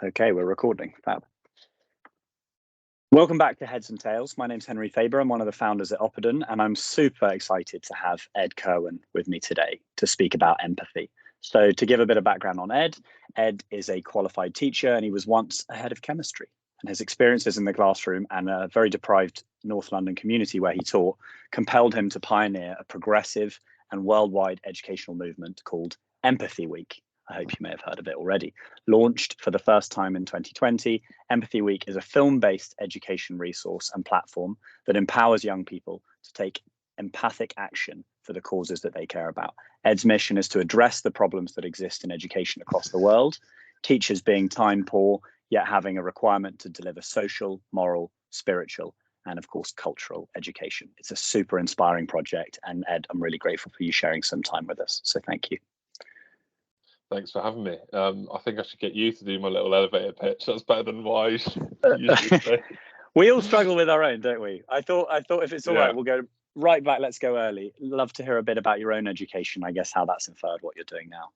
Okay, we're recording. Fab. Welcome back to Heads and Tails. My name's Henry Faber. I'm one of the founders at Oppidan, and I'm super excited to have Ed Kirwan with me today to speak about empathy. So to give a bit of background on Ed, Ed is a qualified teacher and he was once a head of chemistry. And his experiences in the classroom and a very deprived North London community where he taught compelled him to pioneer a progressive and worldwide educational movement called Empathy Week. I hope you may have heard of it already. Launched for the first time in 2020, Empathy Week is a film-based education resource and platform that empowers young people to take empathic action for the causes that they care about. Ed's mission is to address the problems that exist in education across the world, teachers being time poor, yet having a requirement to deliver social, moral, spiritual, and of course, cultural education. It's a super inspiring project. And Ed, I'm really grateful for you sharing some time with us. So thank you. Thanks for having me. I think I should get you to do my little elevator pitch. That's better than what I usually say. We all struggle with our own, don't we? I thought if it's all right, we'll go right back. Let's go early. Love to hear a bit about your own education. I guess how that's inferred what you're doing now.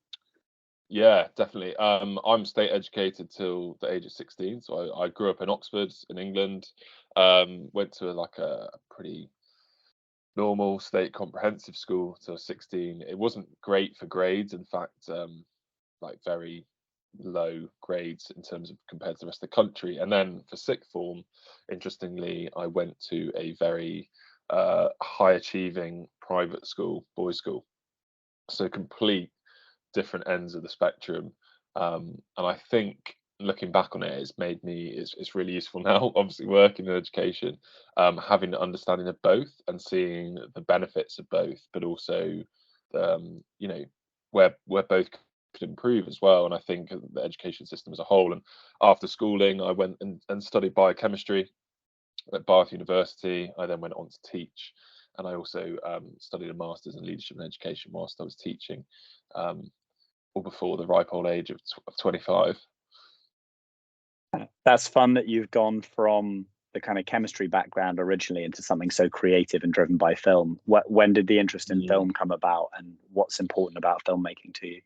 Yeah, definitely. I'm state educated till the age of 16. So I grew up in Oxford in England. Went to a pretty normal state comprehensive school till 16. It wasn't great for grades. In fact, very low grades in terms of compared to the rest of the country. And then for sixth form, interestingly, I went to a very high achieving private school, boys' school. So complete different ends of the spectrum. And I think looking back on it, it's really useful now, obviously working in education, having an understanding of both and seeing the benefits of both, but also where both could improve as well. And I think the education system as a whole. And after schooling, I went and studied biochemistry at Bath University. I then went on to teach, and I also studied a master's in leadership and education whilst I was teaching, all before the ripe old age of 25. That's fun that you've gone from the kind of chemistry background originally into something so creative and driven by film. When did the interest in film come about, and what's important about filmmaking to you?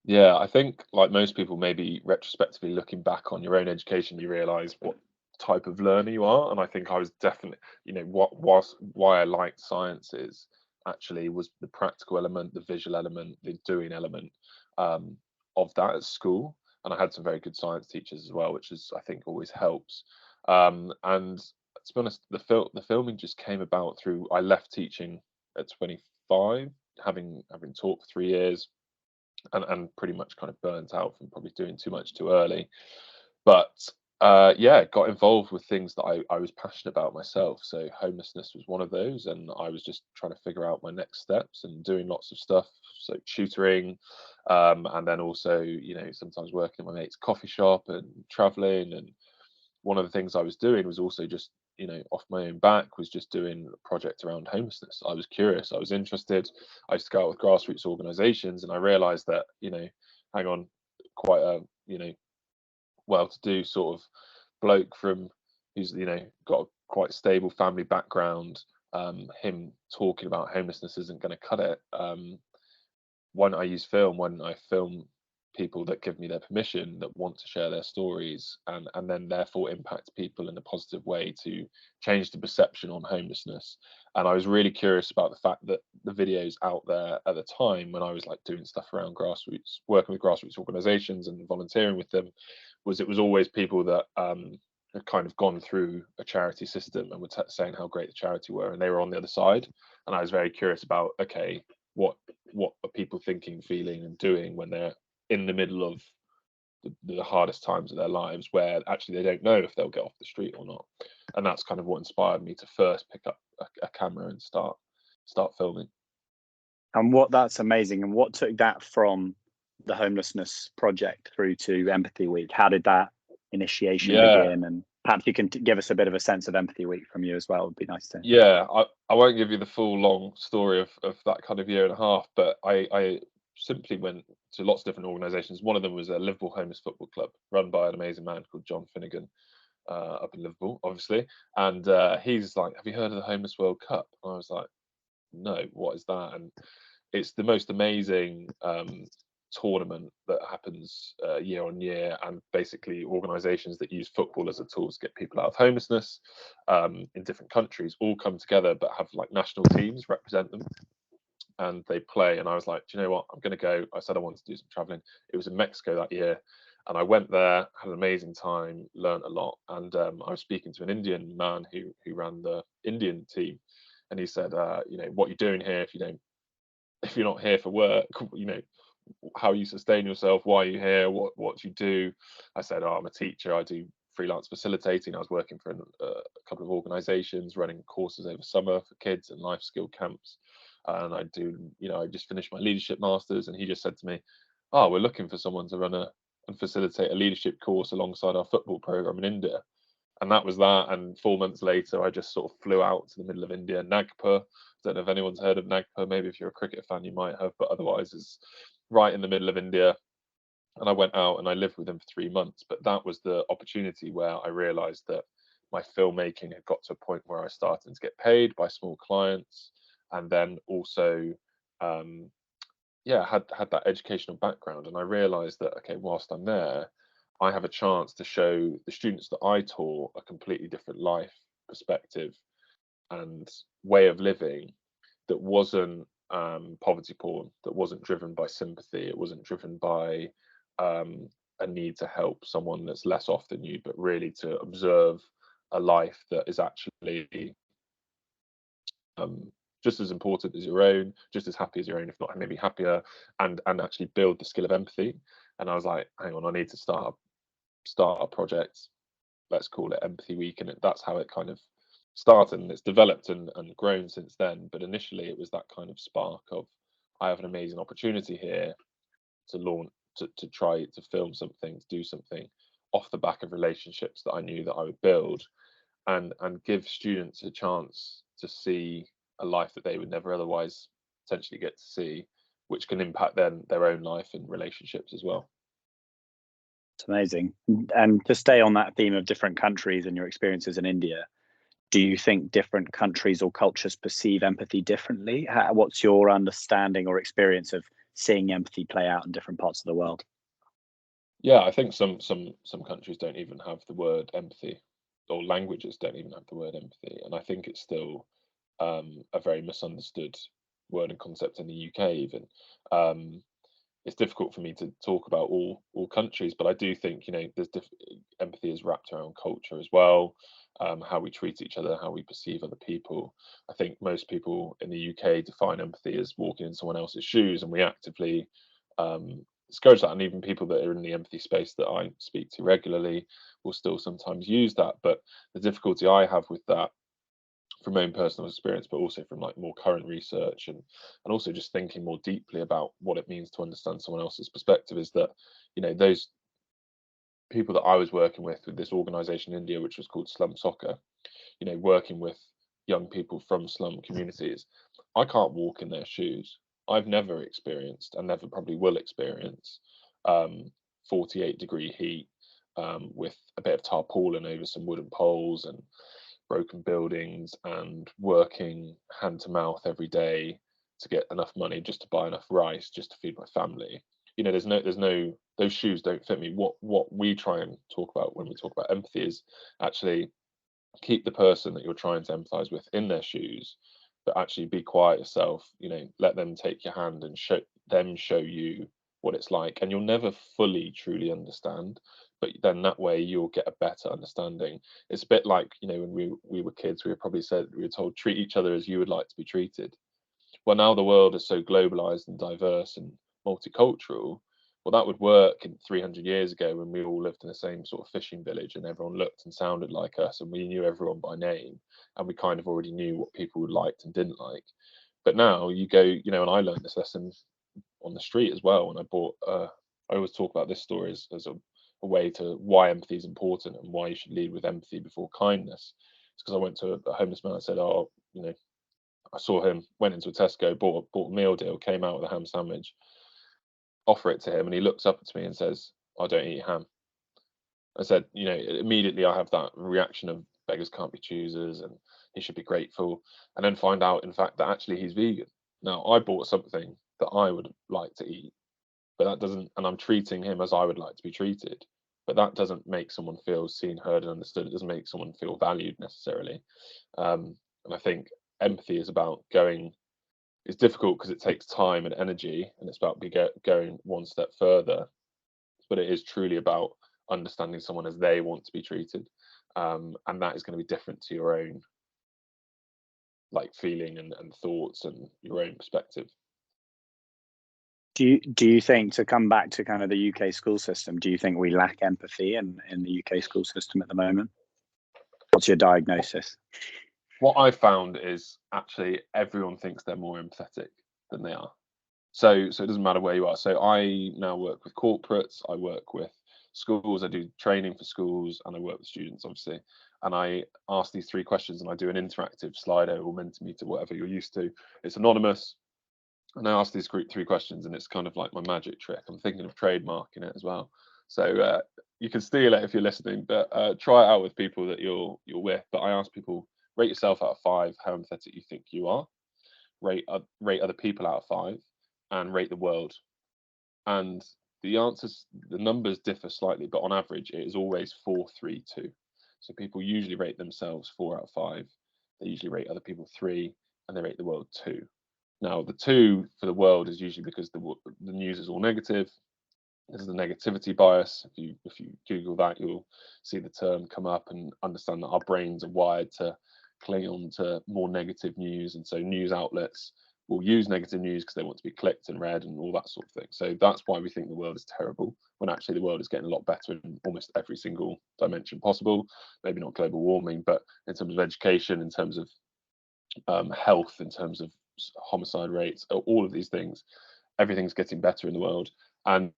Yeah, I think like most people, maybe retrospectively looking back on your own education, you realise what type of learner you are. And I think I was definitely, why I liked sciences actually was the practical element, the visual element, the doing element of that at school. And I had some very good science teachers as well, which is I think always helps. And to be honest, the filming just came about through I left teaching at 25, having taught for 3 years. And pretty much kind of burnt out from probably doing too much too early. But got involved with things that I was passionate about myself. So homelessness was one of those, and I was just trying to figure out my next steps and doing lots of stuff. So tutoring, and then also, sometimes working at my mate's coffee shop and traveling. And one of the things I was doing was also just off my own back, was just doing a project around homelessness. I was curious, I was interested. I used to go out with grassroots organizations, and I realized that hang on, quite a well-to-do sort of bloke from who's got a quite stable family background, him talking about homelessness isn't going to cut it. Why don't I use film? Why don't I film people that give me their permission, that want to share their stories, and then therefore impact people in a positive way to change the perception on homelessness. And I was really curious about the fact that the videos out there at the time, when I was like doing stuff around grassroots, working with grassroots organizations and volunteering with them, it was always people that had kind of gone through a charity system and were saying how great the charity were, and they were on the other side. And I was very curious about, okay, what are people thinking, feeling, and doing when they're in the middle of the hardest times of their lives, where actually they don't know if they'll get off the street or not. And that's kind of what inspired me to first pick up a camera and start filming. And that's amazing. And what took that from the homelessness project through to Empathy Week? How did that initiation begin? And perhaps you can give us a bit of a sense of Empathy Week from you as well. It'd be nice to. Yeah, I won't give you the full long story of that kind of year and a half, but I simply went to lots of different organizations. One of them was a Liverpool homeless football club run by an amazing man called John Finnegan, up in Liverpool, obviously. And he's like, have you heard of the Homeless World Cup? And I was like, no, what is that? And it's the most amazing tournament that happens year on year, and basically organizations that use football as a tool to get people out of homelessness in different countries all come together, but have like national teams represent them, and they play. And I was like, do you know what, I'm going to go. I said I wanted to do some traveling. It was in Mexico that year, and I went there, had an amazing time, learned a lot. And I was speaking to an Indian man who ran the Indian team, and he said, you know, what you're doing here, if you're not here for work, you know, how you sustain yourself, why are you here, what do you do? I said, oh, I'm a teacher, I do freelance facilitating. I was working for a couple of organizations, running courses over summer for kids and life skill camps, and I do, you know, I just finished my leadership masters. And he just said to me, oh, we're looking for someone to run and facilitate a leadership course alongside our football program in India. And that was that. And 4 months later, I just sort of flew out to the middle of India, Nagpur. Don't know if anyone's heard of Nagpur. Maybe if you're a cricket fan, you might have, but otherwise, it's right in the middle of India. And I went out and I lived with him for 3 months. But that was the opportunity where I realized that my filmmaking had got to a point where I started to get paid by small clients, and then also, yeah, had that educational background. And I realized that, okay, whilst I'm there, I have a chance to show the students that I taught a completely different life perspective and way of living that wasn't poverty porn, that wasn't driven by sympathy, it wasn't driven by a need to help someone that's less off than you, but really to observe a life that is actually um, just as important as your own, just as happy as your own, if not maybe happier, and actually build the skill of empathy. And I was like, hang on, I need to start a project. Let's call it Empathy Week, and that's how it kind of started, and it's developed and grown since then. But initially, it was that kind of spark of, I have an amazing opportunity here to launch, to try to film something, to do something off the back of relationships that I knew that I would build, and give students a chance to see a life that they would never otherwise potentially get to see, which can impact then their own life and relationships as well. It's amazing. And to stay on that theme of different countries and your experiences in India, do you think different countries or cultures perceive empathy differently? What's your understanding or experience of seeing empathy play out in different parts of the world? Yeah, I think some countries don't even have the word empathy, or languages don't even have the word empathy, and I think it's still a very misunderstood word and concept in the UK even. Um, it's difficult for me to talk about all countries, but I do think, you know, empathy is wrapped around culture as well, how we treat each other, how we perceive other people. I think most people in the UK define empathy as walking in someone else's shoes, and we actively discourage that. And even people that are in the empathy space that I speak to regularly will still sometimes use that. But the difficulty I have with that, from my own personal experience, but also from like more current research, and also just thinking more deeply about what it means to understand someone else's perspective, is that, you know, those people that I was working with this organization in India, which was called Slum Soccer, you know, working with young people from slum communities, I can't walk in their shoes. I've never experienced, and never probably will experience, 48-degree heat, with a bit of tarpaulin over some wooden poles and broken buildings, and working hand to mouth every day to get enough money just to buy enough rice just to feed my family. You know, there's no those shoes don't fit me. What we try and talk about when we talk about empathy is actually keep the person that you're trying to empathize with in their shoes, but actually be quiet yourself. You know, let them take your hand and show you what it's like, and you'll never fully truly understand, but then that way you'll get a better understanding. It's a bit like, you know, when we were kids, we were told, treat each other as you would like to be treated. Well, now the world is so globalized and diverse and multicultural. Well, that would work in 300 years ago, when we all lived in the same sort of fishing village and everyone looked and sounded like us, and we knew everyone by name, and we kind of already knew what people liked and didn't like. But now you go, you know, and I learned this lesson on the street as well. When I bought, I always talk about this story as a way to why empathy is important and why you should lead with empathy before kindness. It's because I went to a homeless man. I said, oh, you know, I saw him, went into a Tesco, bought a meal deal, came out with a ham sandwich, offer it to him, and he looks up at me and says, I don't eat ham. I said, you know, immediately I have that reaction of beggars can't be choosers and he should be grateful, and then find out, in fact, that actually he's vegan. Now, I bought something that I would like to eat, but that doesn't, and I'm treating him as I would like to be treated, but that doesn't make someone feel seen, heard, and understood. It doesn't make someone feel valued necessarily. And I think empathy is about going. It's difficult because it takes time and energy, and it's about going one step further. But it is truly about understanding someone as they want to be treated, and that is going to be different to your own like feeling and thoughts and your own perspective. Do you think, to come back to kind of the UK school system, do you think we lack empathy in the UK school system at the moment? What's your diagnosis? What I've found is actually everyone thinks they're more empathetic than they are. So it doesn't matter where you are. So I now work with corporates, I work with schools, I do training for schools, and I work with students, obviously. And I ask these three questions, and I do an interactive Slido or Mentimeter, whatever you're used to. It's anonymous, and I ask these three questions, and it's kind of like my magic trick. I'm thinking of trademarking it as well. So you can steal it if you're listening, but try it out with people that you're with. But I ask people, rate yourself out of 5, how empathetic you think you are. Rate other people out of 5, and rate the world. And the numbers differ slightly, but on average, it is always 4, 3, 2. So people usually rate themselves 4 out of 5. They usually rate other people 3, and they rate the world 2. Now, the 2 for the world is usually because the news is all negative. There's the negativity bias. If you Google that, you'll see the term come up and understand that our brains are wired to cling on to more negative news, and so news outlets will use negative news because they want to be clicked and read and all that sort of thing. So that's why we think the world is terrible, when actually the world is getting a lot better in almost every single dimension possible. Maybe not global warming, but in terms of education, in terms of health, in terms of homicide rates, all of these things, everything's getting better in the world. And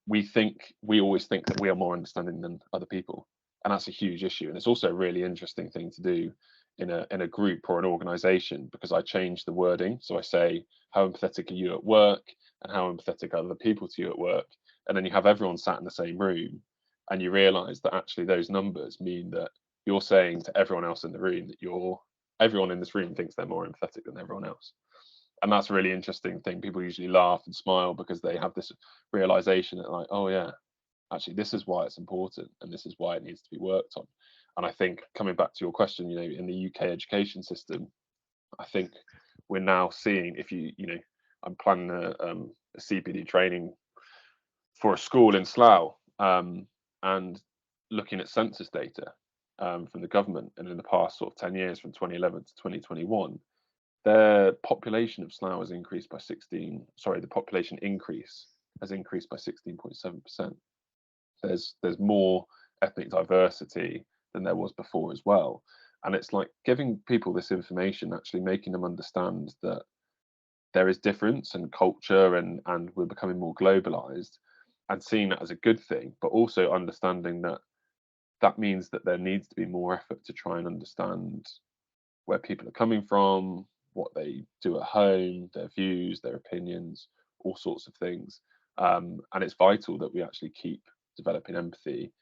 we always think that we are more understanding than other people, and that's a huge issue. And it's also a really interesting thing to do in a group or an organization, because I change the wording. So I say, how empathetic are you at work, and how empathetic are other people to you at work? And then you have everyone sat in the same room, and you realize that actually those numbers mean that you're saying to everyone else in the room that everyone in this room thinks they're more empathetic than everyone else. And that's a really interesting thing. People usually laugh and smile because they have this realization that, like, oh yeah, actually this is why it's important, and this is why it needs to be worked on. And I think, coming back to your question, in the UK education system, I think we're now seeing, I'm planning a CPD training for a school in Slough, and looking at census data from the government, and in the past sort of 10 years, from 2011 to 2021, the population of Slough has increased by the population increase has increased by 16.7%. There's more ethnic diversity than there was before as well. And it's like giving people this information, actually making them understand that there is difference and culture, and we're becoming more globalized, and seeing that as a good thing, but also understanding that that means that there needs to be more effort to try and understand where people are coming from, what they do at home, their views, their opinions, all sorts of things. And it's vital that we actually keep developing empathy,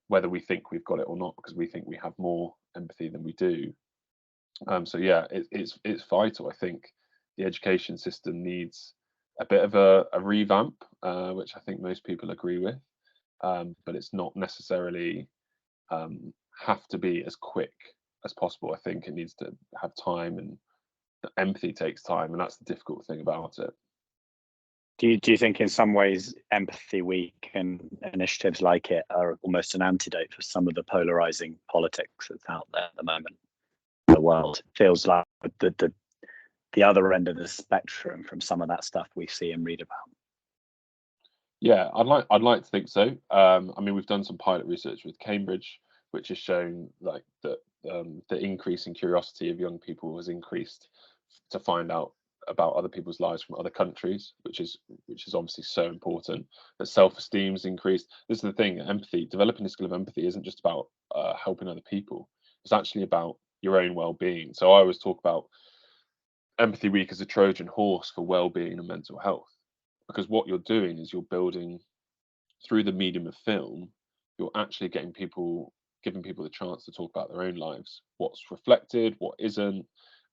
whether we think we've got it or not, because we think we have more empathy than we do. So yeah, it's vital. I think the education system needs a bit of a revamp, which I think most people agree with, but it's not necessarily have to be as quick as possible. I think it needs to have time, and empathy takes time, and that's the difficult thing about it. Do you think in some ways Empathy Week and initiatives like it are almost an antidote for some of the polarizing politics that's out there at the moment in the world? It feels like the other end of the spectrum from some of that stuff we see and read about. Yeah, I'd like to think so. I mean, we've done some pilot research with Cambridge, which has shown like that the increase in curiosity of young people has increased to find out about other people's lives from other countries, which is obviously so important. That self-esteem has increased. This is the thing: empathy, developing a skill of empathy, isn't just about helping other people. It's actually about your own well-being. So I always talk about Empathy Week as a Trojan horse for well-being and mental health, because what you're doing is you're building, through the medium of film, you're actually giving people the chance to talk about their own lives, what's reflected, what isn't,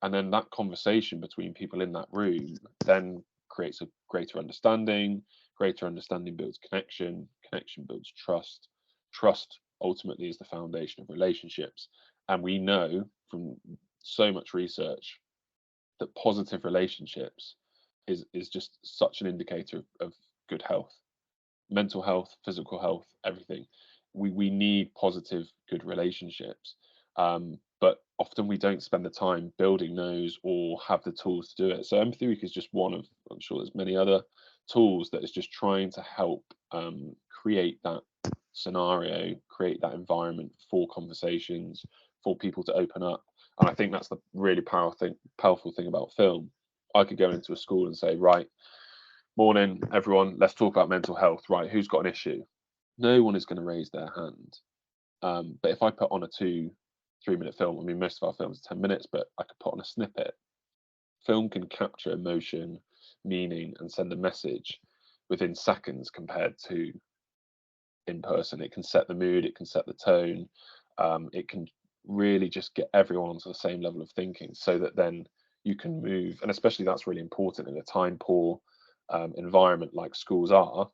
and then that conversation between people in that room then creates a greater understanding, Greater understanding builds connection, connection builds trust, trust ultimately is the foundation of relationships. And we know from so much research that positive relationships is just such an indicator of good health, mental health, physical health, everything. We need positive, good relationships. But often we don't spend the time building those or have the tools to do it. So Empathy Week is just one of, I'm sure there's many other tools that is just trying to help create that scenario, create that environment for conversations, for people to open up. And I think that's the really powerful thing about film. I could go into a school and say, right, morning, everyone, let's talk about mental health. Right, who's got an issue? No one is going to raise their hand. But if I put on a 2-3 minute film, I mean, most of our films are 10 minutes, but I could put on a snippet. Film can capture emotion, meaning, and send a message within seconds compared to in person. It can set the mood, it can set the tone, it can really just get everyone onto the same level of thinking so that then you can move. And especially that's really important in a time poor environment like schools are,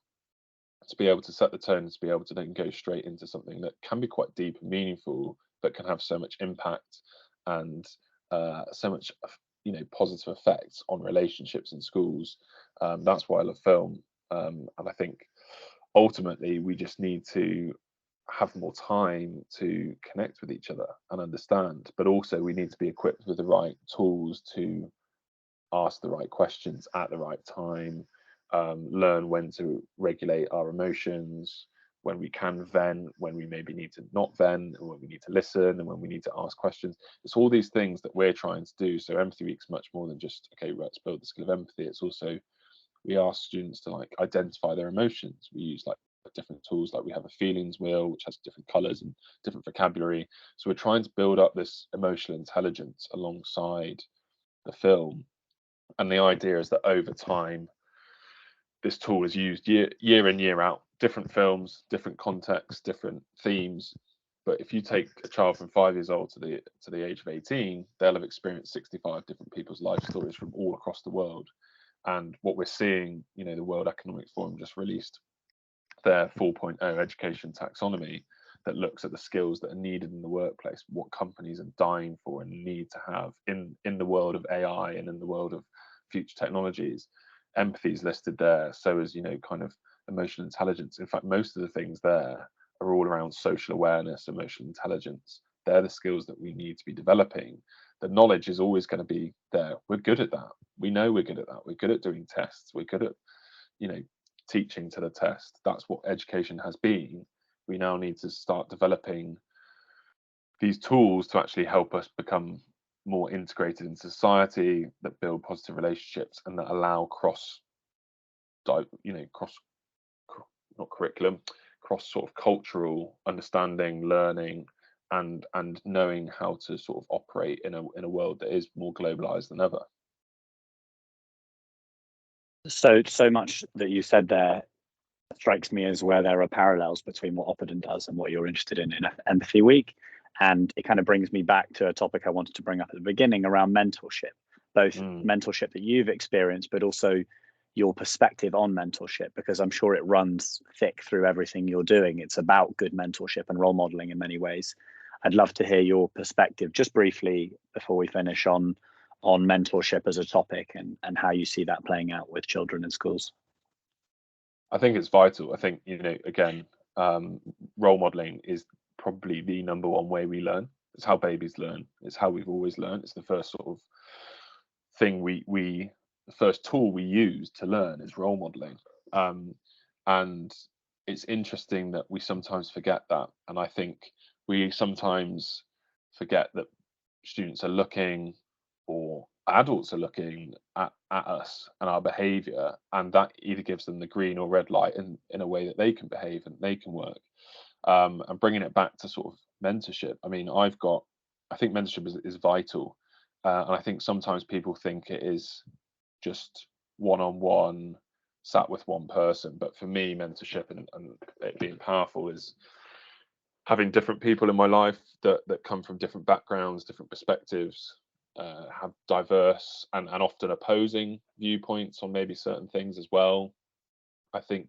to be able to set the tone, to be able to then go straight into something that can be quite deep and meaningful, but can have so much impact and so much, positive effects on relationships in schools. That's why I love film, and I think ultimately we just need to have more time to connect with each other and understand, but also we need to be equipped with the right tools to ask the right questions at the right time, learn when to regulate our emotions, when we can vent, when we maybe need to not vent, and when we need to listen, and when we need to ask questions. It's all these things that we're trying to do. So Empathy Week's much more than just, okay, let's build the skill of empathy. It's also, we ask students to like identify their emotions. We use like different tools, like we have a feelings wheel which has different colors and different vocabulary. So we're trying to build up this emotional intelligence alongside the film. And the idea is that over time, this tool is used year in, year out, different films, different contexts, different themes. But if you take a child from 5 years old to the age of 18, they'll have experienced 65 different people's life stories from all across the world. And what we're seeing, the World Economic Forum just released their 4.0 education taxonomy that looks at the skills that are needed in the workplace, what companies are dying for and need to have in the world of AI and in the world of future technologies. Empathy is listed there, so is kind of emotional intelligence. In fact, most of the things there are all around social awareness, emotional intelligence. They're the skills that we need to be developing. The knowledge is always going to be there. We're good at that. We know we're good at that. We're good at doing tests. We're good at teaching to the test. That's what education has been. We now need to start developing these tools to actually help us become more integrated in society, that build positive relationships and that allow cross not curriculum, cross sort of cultural understanding, learning, and knowing how to sort of operate in a world that is more globalized than ever. So much that you said there strikes me as where there are parallels between what Oppoden does and what you're interested in Empathy Week. And it kind of brings me back to a topic I wanted to bring up at the beginning around mentorship, both mentorship that you've experienced, but also your perspective on mentorship, because I'm sure it runs thick through everything you're doing. It's about good mentorship and role modeling in many ways. I'd love to hear your perspective just briefly before we finish on mentorship as a topic and how you see that playing out with children in schools. I think it's vital. I think, again, role modeling is probably the number one way we learn. It's how babies learn. It's how we've always learned. It's the first sort of thing the first tool we use to learn is role modeling. And it's interesting that we sometimes forget that. And I think we sometimes forget that students are looking, or adults are looking at us and our behavior, and that either gives them the green or red light in a way that they can behave and they can work. And bringing it back to sort of mentorship, I mean, I think mentorship is vital. And I think sometimes people think it is just one-on-one, sat with one person. But for me, mentorship and it being powerful is having different people in my life that come from different backgrounds, different perspectives, have diverse and often opposing viewpoints on maybe certain things as well. I think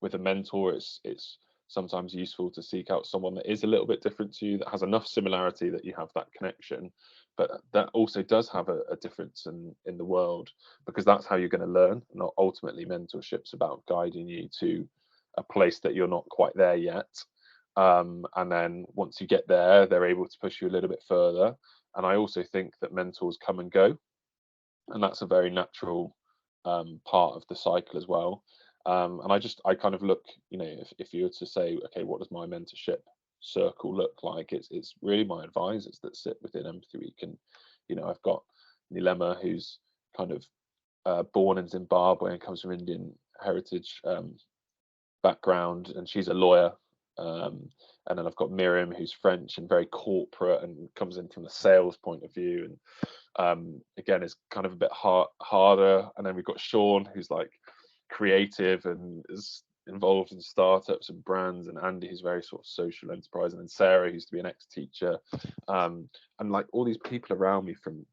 with a mentor, it's sometimes useful to seek out someone that is a little bit different to you, that has enough similarity that you have that connection, but that also does have a difference in the world, because that's how you're going to learn. Not ultimately, mentorship's about guiding you to a place that you're not quite there yet. And then once you get there, they're able to push you a little bit further. And I also think that mentors come and go, and that's a very natural part of the cycle as well. And I kind of look, if you were to say, okay, what does my mentorship circle look like? It's really my advisors that sit within Empathy Week. And I've got Nilema, who's kind of born in Zimbabwe and comes from Indian heritage background, and she's a lawyer. And then I've got Miriam, who's French and very corporate and comes in from the sales point of view, and again, it's kind of a bit harder. And then we've got Sean, who's like creative and is involved in startups and brands, and Andy, who's very sort of social enterprise, and then Sarah, who used to be an ex-teacher, and like all these people around me from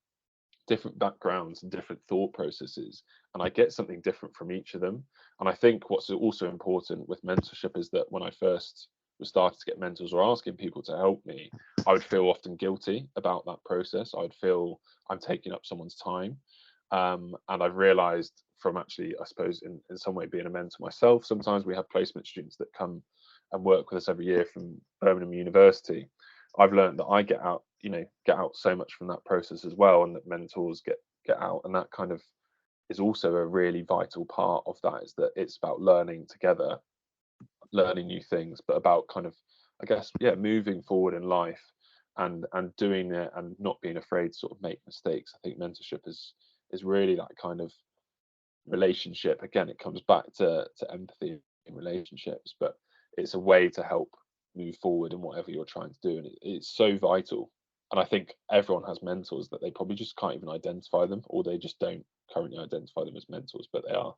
different backgrounds and different thought processes, and I get something different from each of them. And I think what's also important with mentorship is that when I first was starting to get mentors or asking people to help me, I would feel often guilty about that process. I would feel I'm taking up someone's time. And I've realized from actually, I suppose, in some way being a mentor myself, sometimes we have placement students that come and work with us every year from Birmingham University. I've learned that I get out so much from that process as well, and that mentors get out, and that kind of is also a really vital part of that, is that it's about learning together, learning new things, but about kind of, I guess, moving forward in life and doing it and not being afraid to sort of make mistakes. I think mentorship is really that kind of relationship. Again, it comes back to empathy in relationships, but it's a way to help move forward in whatever you're trying to do, and it's so vital. And I think everyone has mentors that they probably just can't even identify them, or they just don't currently identify them as mentors, but they are.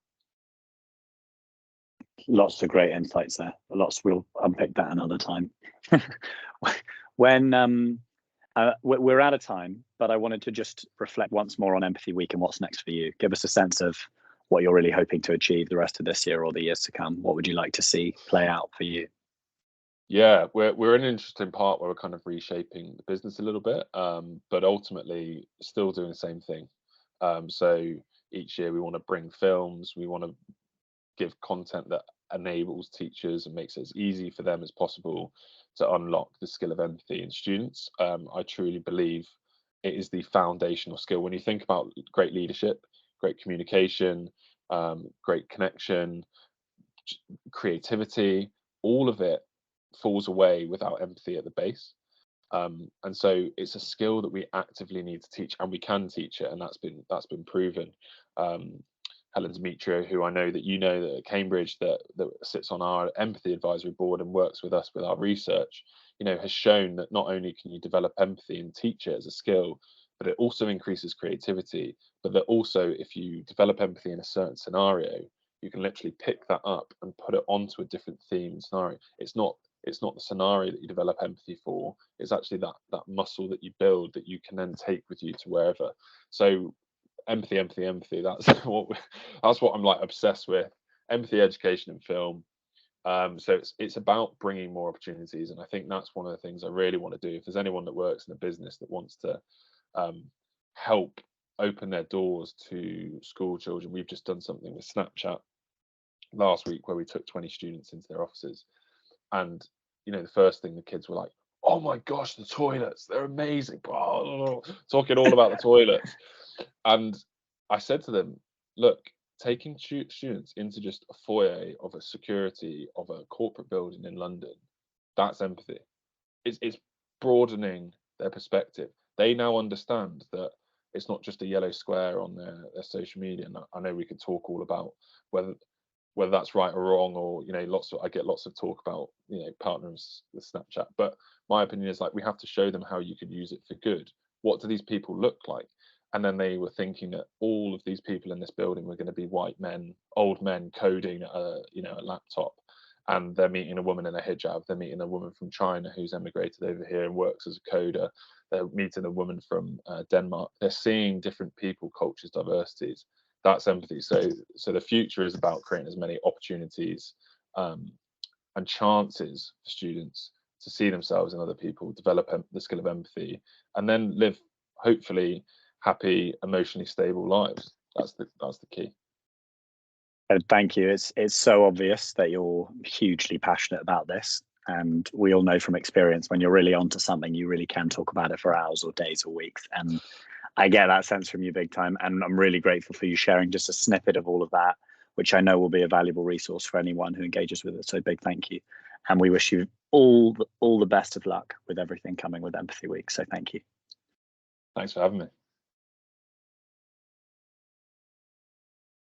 Lots of great insights there. We'll unpick that another time. When we're out of time, but I wanted to just reflect once more on Empathy Week and what's next for you. Give us a sense of what you're really hoping to achieve the rest of this year or the years to come. What would you like to see play out for you? Yeah, we're in an interesting part where we're kind of reshaping the business a little bit, but ultimately still doing the same thing. So each year we want to bring films, we want to give content that enables teachers and makes it as easy for them as possible to unlock the skill of empathy in students. I truly believe it is the foundational skill. When you think about great leadership, great communication, great connection, creativity, all of it falls away without empathy at the base. And so it's a skill that we actively need to teach, and we can teach it, and that's been proven. Helen Demetrio, who I know that that at Cambridge, that sits on our empathy advisory board and works with us with our research, has shown that not only can you develop empathy and teach it as a skill, but it also increases creativity. But that also, if you develop empathy in a certain scenario, you can literally pick that up and put it onto a different theme and scenario. It's not the scenario that you develop empathy for. It's actually that muscle that you build that you can then take with you to wherever. So empathy. That's what I'm like obsessed with. Empathy, education, and film. So it's about bringing more opportunities, and I think that's one of the things I really want to do. If there's anyone that works in a business that wants to help open their doors to school children, we've just done something with Snapchat last week where we took 20 students into their offices, and the first thing the kids were like, "Oh my gosh, the toilets, they're amazing," talking all about the toilets. And I said to them, look, taking students into just a foyer of a security of a corporate building in London, that's empathy. It's broadening their perspective. They now understand that it's not just a yellow square on their social media. And I know we could talk all about whether that's right or wrong, or I get lots of talk about partners with Snapchat, but my opinion is, like, we have to show them how you can use it for good. What do these people look like? And then they were thinking that all of these people in this building were going to be white men, old men coding a laptop, and they're meeting a woman in a hijab. They're meeting a woman from China who's emigrated over here and works as a coder. They're meeting a woman from Denmark. They're seeing different people, cultures, diversities, that's empathy. So the future is about creating as many opportunities and chances for students to see themselves in other people, develop the skill of empathy, and then live hopefully happy, emotionally stable lives. That's the key. Thank you. It's so obvious that you're hugely passionate about this. And we all know from experience, when you're really onto something, you really can talk about it for hours or days or weeks. And I get that sense from you big time. And I'm really grateful for you sharing just a snippet of all of that, which I know will be a valuable resource for anyone who engages with it. So big thank you. And we wish you all the best of luck with everything coming with Empathy Week. So thank you. Thanks for having me.